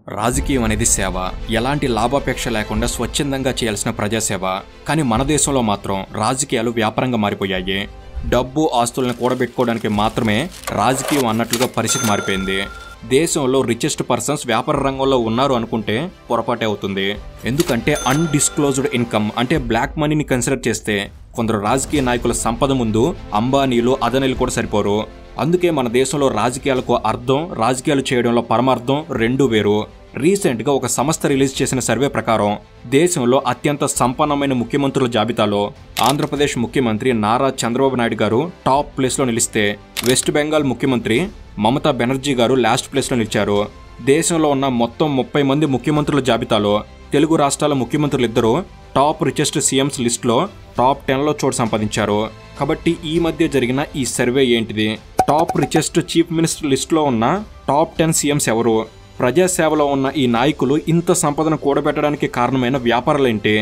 రాజకీయం అనేది సేవ. ఎలాంటి లాభాపేక్ష లేకుండా స్వచ్ఛందంగా చేయాల్సిన ప్రజాసేవ. కానీ మన దేశంలో మాత్రం రాజకీయాలు వ్యాపారంగా మారిపోయాయి. డబ్బు ఆస్తులను కూడబెట్టుకోవడానికి మాత్రమే రాజకీయం అన్నట్లుగా పరిస్థితి మారిపోయింది. దేశంలో రిచెస్ట్ పర్సన్స్ వ్యాపార రంగంలో ఉన్నారు అనుకుంటే పొరపాటే అవుతుంది. ఎందుకంటే అన్డిస్క్లోజ్డ్ ఇన్కమ్ అంటే బ్లాక్ మనీని కన్సిడర్ చేస్తే కొందరు రాజకీయ నాయకుల సంపద ముందు అంబానీలు అదనీలు కూడా సరిపోరు. అందుకే మన దేశంలో రాజకీయాలకు అర్థం, రాజకీయాలు చేయడంలో పరమార్థం రెండూ వేరు. రీసెంట్గా ఒక సంస్థ రిలీజ్ చేసిన సర్వే ప్రకారం దేశంలో అత్యంత సంపన్నమైన ముఖ్యమంత్రుల జాబితాలో ఆంధ్రప్రదేశ్ ముఖ్యమంత్రి నారా చంద్రబాబు నాయుడు గారు టాప్ ప్లేస్లో నిలిస్తే వెస్ట్ బెంగాల్ ముఖ్యమంత్రి మమతా బెనర్జీ గారు లాస్ట్ ప్లేస్లో నిలిచారు. దేశంలో ఉన్న మొత్తం 30 మంది ముఖ్యమంత్రుల జాబితాలో తెలుగు రాష్ట్రాల ముఖ్యమంత్రులు ఇద్దరు టాప్ రిచెస్ట్ సీఎంస్ లిస్టులో టాప్ 10లో చోటు సంపాదించారు. కాబట్టి ఈ మధ్య జరిగిన ఈ సర్వే ఏంటిది? టాప్ రిచెస్ట్ చీఫ్ మినిస్టర్ లిస్టులో ఉన్న టాప్ 10 సీఎంస్ ఎవరు? ప్రజాసేవలో ఉన్న ఈ నాయకులు ఇంత సంపదను కూడబెట్టడానికి కారణమైన వ్యాపారాలేంటి?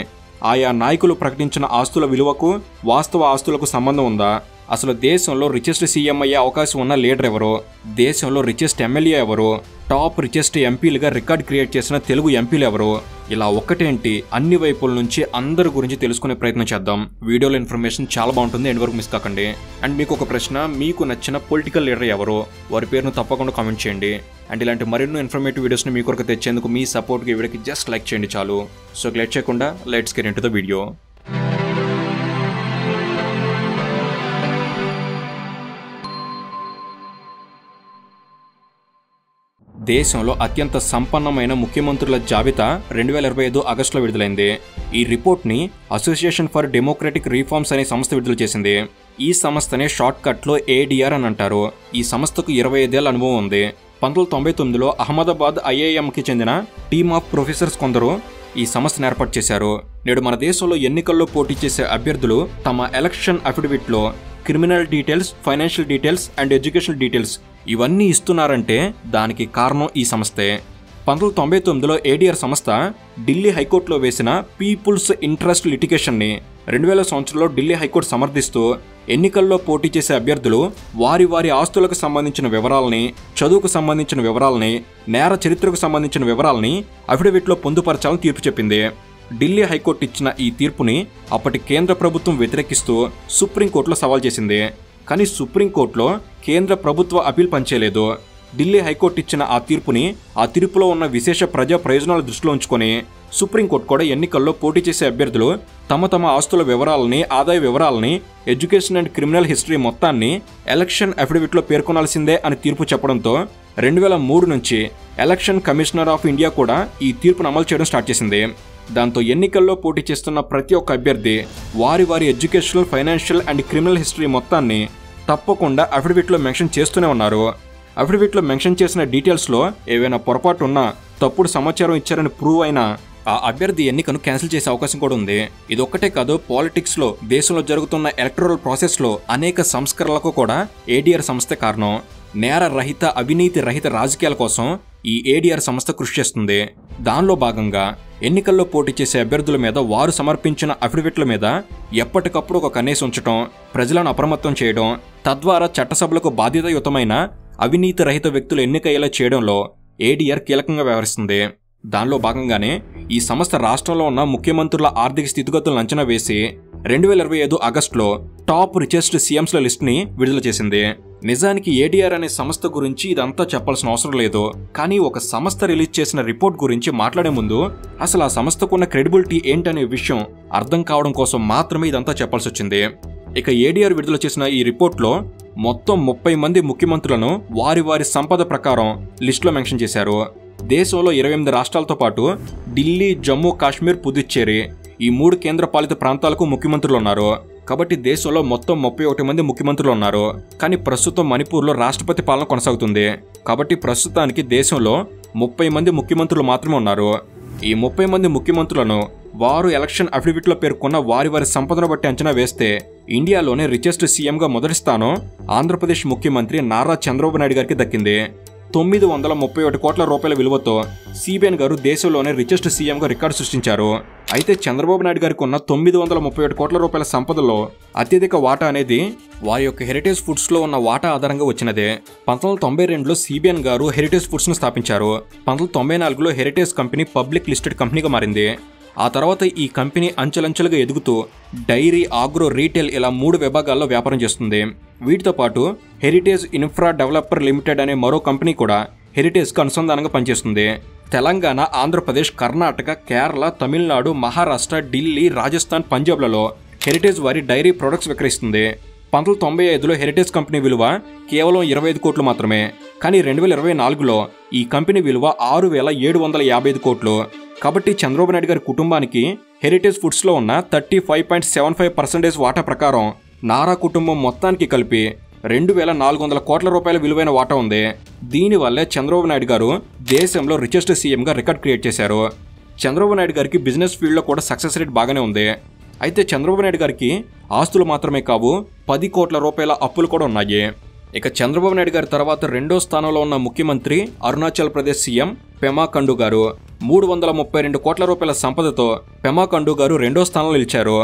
ఆయా నాయకులు ప్రకటించిన ఆస్తుల విలువకు వాస్తవ ఆస్తులకు సంబంధం ఉందా? అసలు దేశంలో రిచెస్ట్ సీఎం అయ్యే అవకాశం ఉన్న లీడర్ ఎవరు? దేశంలో రిచెస్ట్ ఎమ్మెల్యే ఎవరు? టాప్ రిచెస్ట్ ఎంపీలుగా రికార్డ్ క్రియేట్ చేసిన తెలుగు ఎంపీలు ఎవరు? ఇలా ఒక్కటేంటి, అన్ని వైపుల నుంచి అందరి గురించి తెలుసుకునే ప్రయత్నం చేద్దాం. వీడియోలో ఇన్ఫర్మేషన్ చాలా బాగుంటుంది, ఎండ్ వరకు మిస్ కాకండి. అండ్ మీకు ఒక ప్రశ్న, మీకు నచ్చిన పొలిటికల్ లీడర్ ఎవరు? వారి పేరును తప్పకుండా కామెంట్ చేయండి. అండ్ ఇలాంటి మరెన్నో ఇన్ఫర్మేటివ్ వీడియోస్ని మీ కొరకు తెచ్చేందుకు మీ సపోర్ట్కి వీడియోకి జస్ట్ లైక్ చేయండి చాలు. సో లేట్ చేయకుండా let's get into the video. దేశంలో అత్యంత సంపన్నమైన ముఖ్యమంత్రుల జాబితా 2025 ఆగస్టులో విడుదలైంది. ఈ రిపోర్ట్ని అసోసియేషన్ ఫర్ డెమోక్రటిక్ రిఫార్మ్స్ అనే సంస్థ విడుదల చేసింది. ఈ సంస్థనే షార్ట్ కట్లో ADR అని అంటారు. ఈ సంస్థకు 25 ఏళ్ల అనుభవం ఉంది. 1999లో అహ్మదాబాద్ IIMకి చెందిన టీమ్ ఆఫ్ ప్రొఫెసర్స్ కొందరు ఈ సంస్థను ఏర్పాటు చేశారు. నేడు మన దేశంలో ఎన్నికల్లో పోటీ చేసే అభ్యర్థులు తమ ఎలక్షన్ అఫిడవిట్లో criminal details, financial details and educational details ఇవన్నీ ఇస్తున్నారంటే దానికి కారణం ఈ సంస్థే. 1999లో ADR సంస్థ ఢిల్లీ హైకోర్టులో వేసిన పీపుల్స్ ఇంట్రెస్ట్ లిటిగేషన్ని 2000 సంవత్సరంలో ఢిల్లీ హైకోర్టు సమర్థిస్తూ ఎన్నికల్లో పోటీ చేసే అభ్యర్థులు వారి ఆస్తులకు సంబంధించిన వివరాలని, చదువుకు సంబంధించిన వివరాలని, నేర చరిత్రకు సంబంధించిన వివరాలని అఫిడవిట్లో పొందుపరచాలని తీర్పు చెప్పింది. ఢిల్లీ హైకోర్టు ఇచ్చిన ఈ తీర్పుని అప్పటి కేంద్ర ప్రభుత్వం వ్యతిరేకిస్తూ సుప్రీంకోర్టులో సవాల్ చేసింది. కానీ సుప్రీంకోర్టులో కేంద్ర ప్రభుత్వ అపీల్ పనిచేయలేదు. ఢిల్లీ హైకోర్టు ఇచ్చిన ఆ తీర్పులో ఉన్న విశేష ప్రజా ప్రయోజనాల దృష్టిలో ఉంచుకొని సుప్రీంకోర్టు కూడా ఎన్నికల్లో పోటీ చేసే అభ్యర్థులు తమ ఆస్తుల వివరాలని, ఆదాయ వివరాలని, ఎడ్యుకేషన్ అండ్ క్రిమినల్ హిస్టరీ మొత్తాన్ని ఎలక్షన్ అఫిడవిట్లో పేర్కొనాల్సిందే అని తీర్పు చెప్పడంతో 2003 నుంచి ఎలక్షన్ కమిషనర్ ఆఫ్ ఇండియా కూడా ఈ తీర్పును అమలు చేయడం స్టార్ట్ చేసింది. దాంతో ఎన్నికల్లో పోటీ చేస్తున్న ప్రతి ఒక్క అభ్యర్థి వారి educational, financial and criminal history మొత్తాన్ని తప్పకుండా అఫిడవిట్లో మెన్షన్ చేస్తూనే ఉన్నారు. అఫిడవిట్లో మెన్షన్ చేసిన డీటెయిల్స్లో ఏవైనా పొరపాటు ఉన్నా, తప్పుడు సమాచారం ఇచ్చారని ప్రూవ్ అయినా ఆ అభ్యర్థి ఎన్నికను క్యాన్సిల్ చేసే అవకాశం కూడా ఉంది. ఇదొక్కటే కాదు, పాలిటిక్స్లో, దేశంలో జరుగుతున్న ఎలక్టరల్ ప్రాసెస్లో అనేక సంస్కరణలకు కూడా ADR సంస్థే కారణం. నేర రహిత, అవినీతి రహిత రాజకీయాల కోసం ఈ ADR సంస్థ కృషి చేస్తుంది. దానిలో భాగంగా ఎన్నికల్లో పోటీ చేసే అభ్యర్థుల మీద వారు సమర్పించిన అఫిడవిట్ల మీద ఎప్పటికప్పుడు ఒక కన్నేసి ఉంచడం, ప్రజలను అప్రమత్తం చేయడం, తద్వారా చట్టసభలకు బాధ్యతాయుతమైన అవినీతి రహిత వ్యక్తులు ఎన్నికయ్యేలా చేయడంలో ADR కీలకంగా వ్యవహరిస్తుంది. దానిలో భాగంగానే ఈ సంస్థ రాష్ట్రంలో ఉన్న ముఖ్యమంత్రుల ఆర్థిక స్థితిగతులను అంచనా వేసి 2025 ఆగస్టులో టాప్ రిచెస్ట్ సీఎంస్ల లిస్ట్ని విడుదల చేసింది. నిజానికి ADR అనే సంస్థ గురించి ఇదంతా చెప్పాల్సిన అవసరం లేదు. కానీ ఒక సంస్థ రిలీజ్ చేసిన రిపోర్ట్ గురించి మాట్లాడే ముందు అసలు ఆ సంస్థకున్న క్రెడిబిలిటీ ఏంటనే విషయం అర్థం కావడం కోసం మాత్రమే ఇదంతా చెప్పాల్సి వచ్చింది. ఇక ADR విడుదల చేసిన ఈ రిపోర్ట్లో మొత్తం 30 మంది ముఖ్యమంత్రులను వారి సంపద ప్రకారం లిస్టులో మెన్షన్ చేశారు. దేశంలో 28 రాష్ట్రాలతో పాటు ఢిల్లీ, జమ్మూ కాశ్మీర్, పుదుచ్చేరి ఈ 3 కేంద్ర పాలిత ప్రాంతాలకు ముఖ్యమంత్రులు ఉన్నారు. కాబట్టి దేశంలో మొత్తం 31 మంది ముఖ్యమంత్రులు ఉన్నారు. కానీ ప్రస్తుతం మణిపూర్లో రాష్ట్రపతి పాలన కొనసాగుతుంది. కాబట్టి ప్రస్తుతానికి దేశంలో 30 మంది ముఖ్యమంత్రులు మాత్రమే ఉన్నారు. ఈ 30 మంది ముఖ్యమంత్రులను వారు ఎలక్షన్ అఫిడవిట్లో పేర్కొన్న వారి సంపదను బట్టి అంచనా వేస్తే ఇండియాలోనే రిచెస్ట్ సీఎంగా మొదటి స్థానం ఆంధ్రప్రదేశ్ ముఖ్యమంత్రి నారా చంద్రబాబు నాయుడు గారికి దక్కింది. 931 కోట్ల రూపాయల విలువతో సిబిఎన్ గారు దేశంలోనే రిచెస్ట్ సీఎంగా రికార్డు సృష్టించారు. అయితే చంద్రబాబు నాయుడు గారికి ఉన్న 931 కోట్ల రూపాయల సంపదలో అత్యధిక వాటా అనేది వారి యొక్క హెరిటేజ్ ఫుడ్స్ లో ఉన్న వాటా ఆధారంగా వచ్చినదే. 1992లో సిబిఎన్ గారు హెరిటేజ్ ఫుడ్స్ ను స్థాపించారు. 1994లో హెరిటేజ్ కంపెనీ పబ్లిక్ లిస్టెడ్ కంపెనీగా మారింది. ఆ తర్వాత ఈ కంపెనీ అంచెలంచెలుగా ఎదుగుతూ డైరీ, ఆగ్రో, రీటైల్ ఇలా 3 విభాగాల్లో వ్యాపారం చేస్తుంది. వీటితో పాటు హెరిటేజ్ ఇన్ఫ్రా డెవలపర్ లిమిటెడ్ అనే మరో కంపెనీ కూడా హెరిటేజ్కు అనుసంధానంగా పనిచేస్తుంది. తెలంగాణ, ఆంధ్రప్రదేశ్, కర్ణాటక, కేరళ, తమిళనాడు, మహారాష్ట్ర, ఢిల్లీ, రాజస్థాన్, పంజాబ్లలో హెరిటేజ్ వారి డైరీ ప్రొడక్ట్స్ విక్రయిస్తుంది. 1995లో హెరిటేజ్ కంపెనీ విలువ కేవలం 25 కోట్లు మాత్రమే. కానీ 2024లో ఈ కంపెనీ విలువ 6,755 కోట్లు. కాబట్టి చంద్రబాబు నాయుడు గారి కుటుంబానికి హెరిటేజ్ ఫుడ్స్లో ఉన్న 35.75% వాటా ప్రకారం నారా కుటుంబం మొత్తానికి కలిపి 2,400 కోట్ల రూపాయల విలువైన వాటా ఉంది. దీనివల్లే చంద్రబాబు నాయుడు గారు దేశంలో రిచెస్ట్ సీఎంగా రికార్డ్ క్రియేట్ చేశారు. చంద్రబాబు నాయుడు గారికి బిజినెస్ ఫీల్డ్లో కూడా సక్సెస్ రేట్ బాగానే ఉంది. అయితే చంద్రబాబు నాయుడు గారికి ఆస్తులు మాత్రమే కావు, 10 కోట్ల రూపాయల అప్పులు కూడా ఉన్నాయి. ఇక చంద్రబాబు నాయుడు గారి తర్వాత రెండో స్థానంలో ఉన్న ముఖ్యమంత్రి అరుణాచల్ ప్రదేశ్ సీఎం పెమా ఖండు గారు 332 కోట్ల రూపాయల సంపదతో పెమా ఖండు గారు రెండో స్థానంలో నిలిచారు.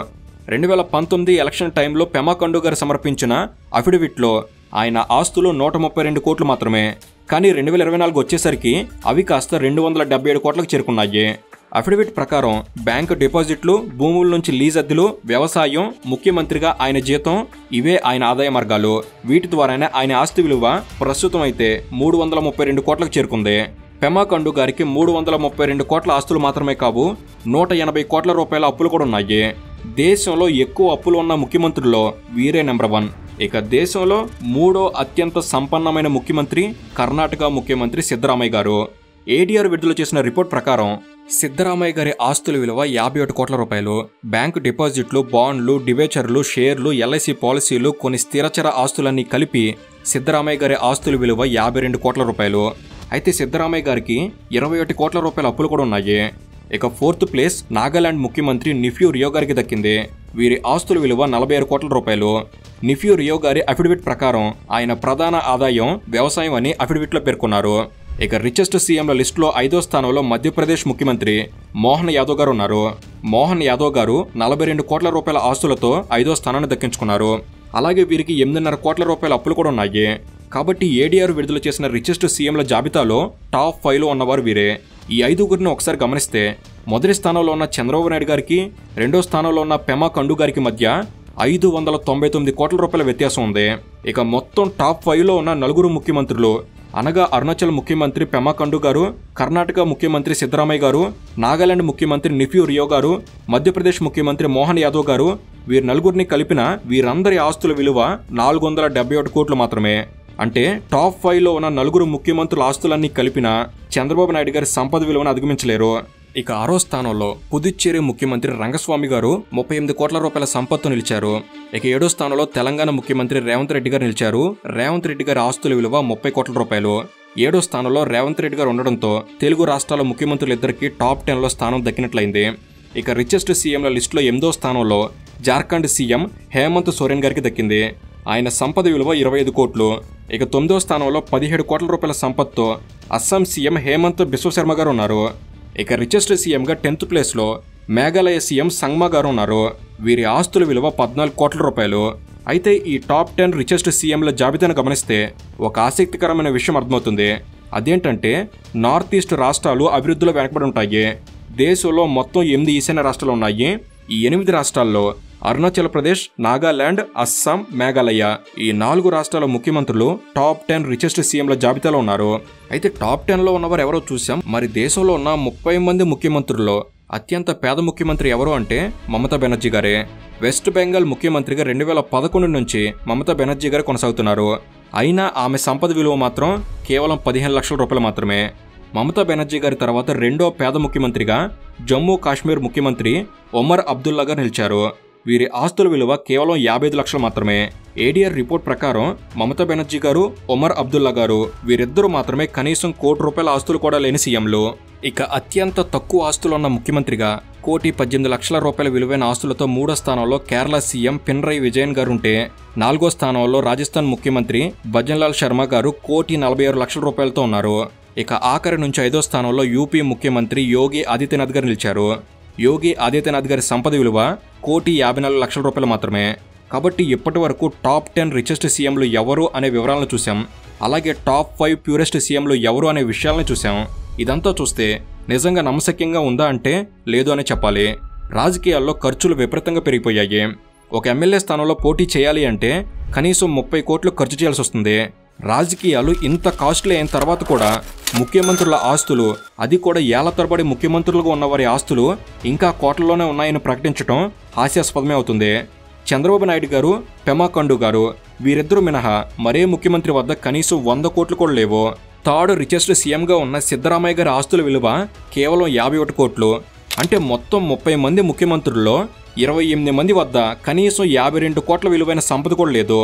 2019 ఎలక్షన్ టైంలో పెమా ఖండు గారు సమర్పించిన అఫిడవిట్లో ఆయన ఆస్తులు 132 కోట్లు మాత్రమే. కానీ 2024 వచ్చేసరికి అవి కాస్త 277 కోట్లకు చేరుకున్నాయి. అఫిడవిట్ ప్రకారం బ్యాంకు డిపాజిట్లు, భూముల నుంచి లీజ్ అద్దెలు, వ్యవసాయం, ముఖ్యమంత్రిగా ఆయన జీతం ఇవే ఆయన ఆదాయ మార్గాలు. వీటి ద్వారానే ఆయన ఆస్తి విలువ ప్రస్తుతం అయితే 332 కోట్లకు చేరుకుంది. పెమా ఖండు గారికి 332 కోట్ల ఆస్తులు మాత్రమే కావు, 180 కోట్ల రూపాయల అప్పులు కూడా ఉన్నాయి. దేశంలో ఎక్కువ అప్పులు ఉన్న ముఖ్యమంత్రుల్లో వీరే నెంబర్ 1. ఇక దేశంలో 3వ అత్యంత సంపన్నమైన ముఖ్యమంత్రి కర్ణాటక ముఖ్యమంత్రి సిద్ధరామయ్య గారు. ఏడీఆర్ విడుదల చేసిన రిపోర్ట్ ప్రకారం సిద్ధరామయ్య గారి ఆస్తుల విలువ 51 కోట్ల రూపాయలు. బ్యాంకు డిపాజిట్లు, బాండ్లు, డిబేచర్లు, షేర్లు, ఎల్ఐసి పాలసీలు, కొన్ని స్థిరచర ఆస్తులన్నీ కలిపి సిద్ధరామయ్య గారి ఆస్తుల విలువ 52 కోట్ల రూపాయలు. అయితే సిద్ధరామయ్య గారికి 21 కోట్ల రూపాయల అప్పులు కూడా ఉన్నాయి. ఇక 4th ప్లేస్ నాగాలాండ్ ముఖ్యమంత్రి నిఫ్యూ రియో గారికి దక్కింది. వీరి ఆస్తుల విలువ 46 కోట్ల రూపాయలు. నిఫ్యూ రియో గారి అఫిడవిట్ ప్రకారం ఆయన ప్రధాన ఆదాయం వ్యవసాయం అని అఫిడవిట్లో పేర్కొన్నారు. ఇక రిచెస్ట్ సీఎంల లిస్టులో 5వ స్థానంలో మధ్యప్రదేశ్ ముఖ్యమంత్రి మోహన్ యాదవ్ గారు ఉన్నారు. మోహన్ యాదవ్ గారు 42 కోట్ల రూపాయల ఆస్తులతో 5వ స్థానాన్ని దక్కించుకున్నారు. అలాగే వీరికి 8.5 కోట్ల రూపాయల అప్పులు కూడా ఉన్నాయి. కాబట్టి ఏడీఆర్ విడుదల చేసిన రిచెస్ట్ సీఎంల జాబితాలో టాప్ 5లో ఉన్నవారు వీరే. ఈ 5గురిని ఒకసారి గమనిస్తే మొదటి స్థానంలో ఉన్న చంద్రబాబు నాయుడు గారికి, రెండో స్థానంలో ఉన్న పెమా ఖండు గారికి మధ్య 599 కోట్ల రూపాయల వ్యత్యాసం ఉంది. ఇక మొత్తం టాప్ 5లో ఉన్న 4 ముఖ్యమంత్రులు అనగా అరుణాచల్ ముఖ్యమంత్రి పెమా ఖండు గారు, కర్ణాటక ముఖ్యమంత్రి సిద్ధరామయ్య గారు, నాగాలాండ్ ముఖ్యమంత్రి నిఫ్యూ రియో గారు, మధ్యప్రదేశ్ ముఖ్యమంత్రి మోహన్ యాదవ్ గారు, వీరి 4గురిని కలిపిన వీరందరి ఆస్తుల విలువ 471 కోట్లు మాత్రమే. అంటే టాప్ 5లో ఉన్న 4 ముఖ్యమంత్రుల ఆస్తులన్నీ కలిపిన చంద్రబాబు నాయుడు గారి సంపద విలువను అధిగమించలేరు. ఇక 6వ స్థానంలో పుదుచ్చేరి ముఖ్యమంత్రి రంగస్వామి గారు 38 కోట్ల రూపాయల సంపత్తు నిలిచారు. ఇక 7వ స్థానంలో తెలంగాణ ముఖ్యమంత్రి రేవంత్ రెడ్డి గారు నిలిచారు. రేవంత్ రెడ్డి గారి ఆస్తుల విలువ 30 కోట్ల రూపాయలు. 7వ స్థానంలో రేవంత్ రెడ్డి గారు ఉండడంతో తెలుగు రాష్ట్రాల ముఖ్యమంత్రులిద్దరికీ టాప్ 10లో స్థానం దక్కినట్లయింది. ఇక రిచెస్ట్ సీఎంల లిస్టులో 8వ స్థానంలో జార్ఖండ్ సీఎం హేమంత్ సోరెన్ గారికి దక్కింది. ఆయన సంపద విలువ 25 కోట్లు. ఇక 9వ స్థానంలో 17 కోట్ల రూపాయల సంపత్తో అస్సాం సీఎం హేమంత్ బిశ్వ శర్మ గారు ఉన్నారు. ఇక రిచెస్ట్ సీఎంగా 10th ప్లేస్లో మేఘాలయ సీఎం సంగ్మా గారు ఉన్నారు. వీరి ఆస్తుల విలువ 14 కోట్ల రూపాయలు. అయితే ఈ టాప్ 10 రిచెస్ట్ సీఎంల జాబితాను గమనిస్తే ఒక ఆసక్తికరమైన విషయం అర్థమవుతుంది. అదేంటంటే నార్త్ ఈస్ట్ రాష్ట్రాలు అభివృద్ధిలో వెనకబడి ఉంటాయి. దేశంలో మొత్తం 8 ఈశాన్య రాష్ట్రాలు ఉన్నాయి. ఈ 8 రాష్ట్రాల్లో అరుణాచల్ ప్రదేశ్, నాగాలాండ్, అస్సాం, మేఘాలయ ఈ 4 రాష్ట్రాల ముఖ్యమంత్రులు టాప్ 10 రిచెస్ట్ సీఎంల జాబితాలో ఉన్నారు. అయితే టాప్ 10లో ఉన్నవారు ఎవరో చూసాం. మరి దేశంలో ఉన్న 30 మంది ముఖ్యమంత్రుల్లో అత్యంత పేద ముఖ్యమంత్రి ఎవరు అంటే మమతా బెనర్జీ గారే. వెస్ట్ బెంగాల్ ముఖ్యమంత్రిగా 2011 నుంచి మమతా బెనర్జీ గారు కొనసాగుతున్నారు. అయినా ఆమె సంపద విలువ మాత్రం కేవలం 15 లక్షల రూపాయలు మాత్రమే. మమతా బెనర్జీ గారి తర్వాత రెండో పేద ముఖ్యమంత్రిగా జమ్మూ కాశ్మీర్ ముఖ్యమంత్రి ఒమర్ అబ్దుల్లా గారు నిలిచారు. వీరి ఆస్తుల విలువ కేవలం 55 లక్షలు మాత్రమే. ఏడీఆర్ రిపోర్ట్ ప్రకారం మమతా బెనర్జీ గారు, ఒమర్ అబ్దుల్లా గారు వీరిద్దరూ మాత్రమే కనీసం ₹1 కోటి ఆస్తులు కూడా లేని సీఎంలు. ఇక అత్యంత తక్కువ ఆస్తులున్న ముఖ్యమంత్రిగా ₹1,18,00,000 విలువైన ఆస్తులతో 3వ స్థానంలో కేరళ సీఎం పినరయి విజయన్ గారు ఉంటే 4వ స్థానంలో రాజస్థాన్ ముఖ్యమంత్రి భజన్లాల్ శర్మ గారు ₹1,46,00,000తో ఉన్నారు. ఇక ఆఖరి నుంచి 5వ స్థానంలో యూపీ ముఖ్యమంత్రి యోగి ఆదిత్యనాథ్ గారు నిలిచారు. యోగి ఆదిత్యనాథ్ గారి సంపద విలువ ₹1,54,00,000 మాత్రమే. కాబట్టి ఇప్పటి వరకు టాప్ 10 రిచెస్ట్ సీఎంలు ఎవరు అనే వివరాలను చూసాం. అలాగే టాప్ 5 ప్యూరెస్ట్ సీఎంలు ఎవరు అనే విషయాలను చూసాం. ఇదంతా చూస్తే నిజంగా నమ్మశక్యంగా ఉందా అంటే లేదు అనే చెప్పాలి. రాజకీయాల్లో ఖర్చులు విపరీతంగా పెరిగిపోయాయి. ఒక ఎమ్మెల్యే స్థానంలో పోటీ చేయాలి అంటే కనీసం 30 కోట్లు ఖర్చు చేయాల్సి వస్తుంది. రాజకీయాలు ఇంత కాస్ట్లీ అయిన తర్వాత కూడా ముఖ్యమంత్రుల ఆస్తులు, అది కూడా ఏళ్ల తరబడి ముఖ్యమంత్రులుగా ఉన్నవారి ఆస్తులు ఇంకా కోట్లలోనే ఉన్నాయని ప్రకటించడం హాస్యాస్పదమే అవుతుంది. చంద్రబాబు నాయుడు గారు, పెమా ఖండు గారు వీరిద్దరూ మినహా మరే ముఖ్యమంత్రి వద్ద కనీసం 100 కోట్లు కూడా లేవు. థర్డ్ రిచెస్ట్ సీఎంగా ఉన్న సిద్ధరామయ్య గారి ఆస్తుల విలువ కేవలం 51 కోట్లు. అంటే మొత్తం 30 మంది ముఖ్యమంత్రుల్లో 28 మంది వద్ద కనీసం 52 కోట్ల విలువైన సంపద కూడా లేదు.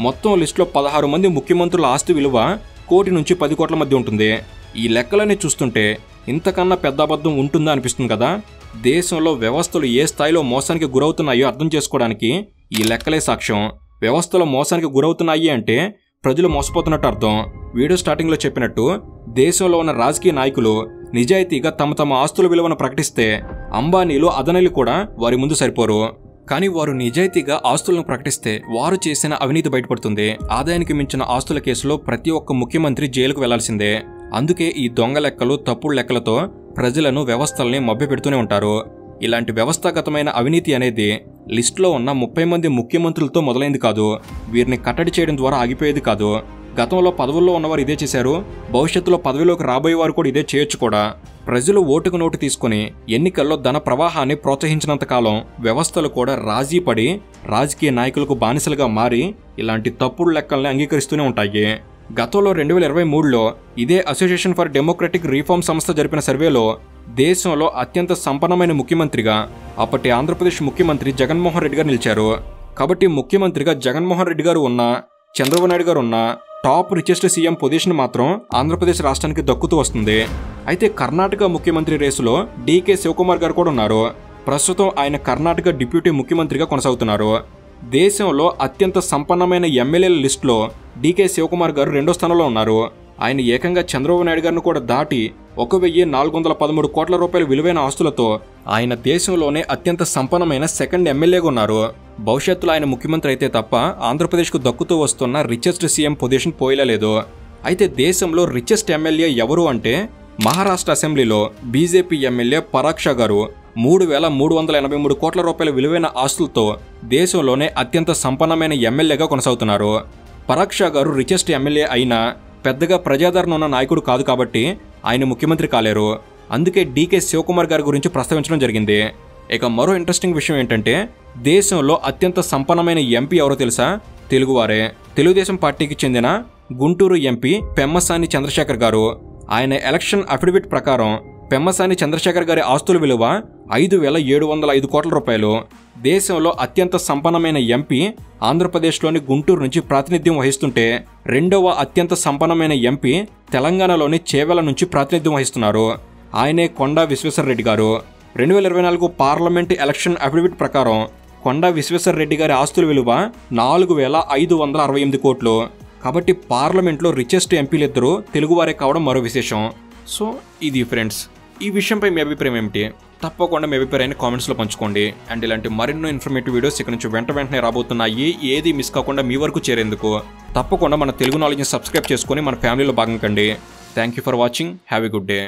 మొత్తం లిస్టులో 16 మంది ముఖ్యమంత్రుల ఆస్తి విలువ 1 కోటి నుంచి 10 కోట్ల మధ్య ఉంటుంది. ఈ లెక్కలన్నీ చూస్తుంటే ఇంతకన్నా పెద్ద అబద్ధం ఉంటుందా అనిపిస్తుంది కదా. దేశంలో వ్యవస్థలు ఏ స్థాయిలో మోసానికి గురవుతున్నాయో అర్థం చేసుకోవడానికి ఈ లెక్కలే సాక్ష్యం. వ్యవస్థలో మోసానికి గురవుతున్నాయి అంటే ప్రజలు మోసపోతున్నట్టు అర్థం. వీడియో స్టార్టింగ్లో చెప్పినట్టు దేశంలో ఉన్న రాజకీయ నాయకులు నిజాయితీగా తమ ఆస్తుల విలువను ప్రకటిస్తే అంబానీలు, అదనీలు కూడా వారి ముందు సరిపోరు. కానీ వారు నిజాయితీగా ఆస్తులను ప్రకటిస్తే వారు చేసిన అవినీతి బయటపడుతుంది. ఆదాయానికి మించిన ఆస్తుల కేసులో ప్రతి ఒక్క ముఖ్యమంత్రి జైలుకు వెళ్లాల్సిందే. అందుకే ఈ దొంగ లెక్కలు, తప్పుడు లెక్కలతో ప్రజలను, వ్యవస్థల్ని మభ్యపెడుతూనే ఉంటారు. ఇలాంటి వ్యవస్థాగతమైన అవినీతి అనేది లిస్టులో ఉన్న 30 మంది ముఖ్యమంత్రులతో మొదలైంది కాదు. వీరిని కట్టడి చేయడం ద్వారా ఆగిపోయేది కాదు. గతంలో పదవుల్లో ఉన్నవారు ఇదే చేశారు. భవిష్యత్తులో పదవిలోకి రాబోయే వారు కూడా ఇదే చేయొచ్చు కూడా. ప్రజలు ఓటుకు నోటు తీసుకుని ఎన్నికల్లో ధన ప్రవాహాన్ని ప్రోత్సహించినంత కాలం వ్యవస్థలు కూడా రాజీ పడి రాజకీయ నాయకులకు బానిసలుగా మారి ఇలాంటి తప్పుడు లెక్కల్ని అంగీకరిస్తూనే ఉంటాయి. గతంలో 2023లో ఇదే అసోసియేషన్ ఫర్ డెమోక్రటిక్ రిఫార్మ్ సంస్థ జరిపిన సర్వేలో దేశంలో అత్యంత సంపన్నమైన ముఖ్యమంత్రిగా అప్పటి ఆంధ్రప్రదేశ్ ముఖ్యమంత్రి జగన్మోహన్ రెడ్డి గారు నిలిచారు. కాబట్టి ముఖ్యమంత్రిగా జగన్మోహన్ రెడ్డి గారు ఉన్నా, చంద్రబాబు నాయుడు గారు ఉన్నా టాప్ రిచెస్ట్ సీఎం పొజిషన్ మాత్రం ఆంధ్రప్రదేశ్ రాష్ట్రానికి దక్కుతూ వస్తుంది. అయితే కర్ణాటక ముఖ్యమంత్రి రేసులో డీకే శివకుమార్ గారు కూడా ఉన్నారు. ప్రస్తుతం ఆయన కర్ణాటక డిప్యూటీ ముఖ్యమంత్రిగా కొనసాగుతున్నారు. దేశంలో అత్యంత సంపన్నమైన ఎమ్మెల్యేల లిస్టులో డీకే శివకుమార్ గారు 2వ స్థానంలో ఉన్నారు. ఆయన ఏకంగా చంద్రబాబు నాయుడు గారిని కూడా దాటి ₹1,413 కోట్ల విలువైన ఆస్తులతో ఆయన దేశంలోనే అత్యంత సంపన్నమైన సెకండ్ ఎమ్మెల్యేగా ఉన్నారు. భవిష్యత్తులో ఆయన ముఖ్యమంత్రి అయితే తప్ప ఆంధ్రప్రదేశ్కు దక్కుతూ వస్తున్న రిచెస్ట్ సీఎం పొజిషన్ పోయలేదు. అయితే దేశంలో రిచెస్ట్ ఎమ్మెల్యే ఎవరు అంటే మహారాష్ట్ర అసెంబ్లీలో బీజేపీ ఎమ్మెల్యే పరాగ్ షా గారు ₹3,383 కోట్ల విలువైన ఆస్తులతో దేశంలోనే అత్యంత సంపన్నమైన ఎమ్మెల్యేగా కొనసాగుతున్నారు. పరాగ్ షా గారు రిచెస్ట్ ఎమ్మెల్యే అయినా పెద్దగా ప్రజాదరణ ఉన్న నాయకుడు కాదు కాబట్టి ఆయన ముఖ్యమంత్రి కాలేరు. అందుకే డీకే శివకుమార్ గారి గురించి ప్రస్తావించడం జరిగింది. ఇక మరో ఇంట్రెస్టింగ్ విషయం ఏంటంటే దేశంలో అత్యంత సంపన్నమైన ఎంపీ ఎవరో తెలుసా? తెలుగువారే. తెలుగుదేశం పార్టీకి చెందిన గుంటూరు ఎంపీ పెమ్మసాని చంద్రశేఖర్ గారు. ఆయన ఎలక్షన్ అఫిడవిట్ ప్రకారం పెమ్మసాని చంద్రశేఖర్ గారి ఆస్తుల విలువ ₹5,705 కోట్ల. దేశంలో అత్యంత సంపన్నమైన ఎంపీ ఆంధ్రప్రదేశ్లోని గుంటూరు నుంచి ప్రాతినిధ్యం వహిస్తుంటే 2వ అత్యంత సంపన్నమైన ఎంపీ తెలంగాణలోని చేవెల నుంచి ప్రాతినిధ్యం వహిస్తున్నారు. ఆయనే కొండా విశ్వేశ్వరరెడ్డి గారు. 2024 పార్లమెంట్ ఎలక్షన్ అఫిడవిట్ ప్రకారం కొండా విశ్వేశ్వరరెడ్డి గారి ఆస్తుల విలువ ₹4,568 కోట్లు. కాబట్టి పార్లమెంట్లో రిచెస్ట్ ఎంపీలిద్దరూ తెలుగువారే కావడం మరో విశేషం. సో ఇది ఫ్రెండ్స్, ఈ విషయంపై మీ అభిప్రాయం ఏమిటి? తప్పకుండా మీ అభిప్రాయాన్ని కామెంట్స్లో పంచుకోండి. అండ్ ఇలాంటి మరెన్నో ఇన్ఫర్మేటివ్ వీడియోస్ ఇక్కడ నుంచి వెంటనే రాబోతున్నాయి. ఏది మిస్ కాకుండా మీ వరకు చేరేందుకు తప్పకుండా మన తెలుగు నాలెడ్జ్ని సబ్స్క్రైబ్ చేసుకొని మన ఫ్యామిలీలో భాగం కండి. Thank you for watching. Have a good day.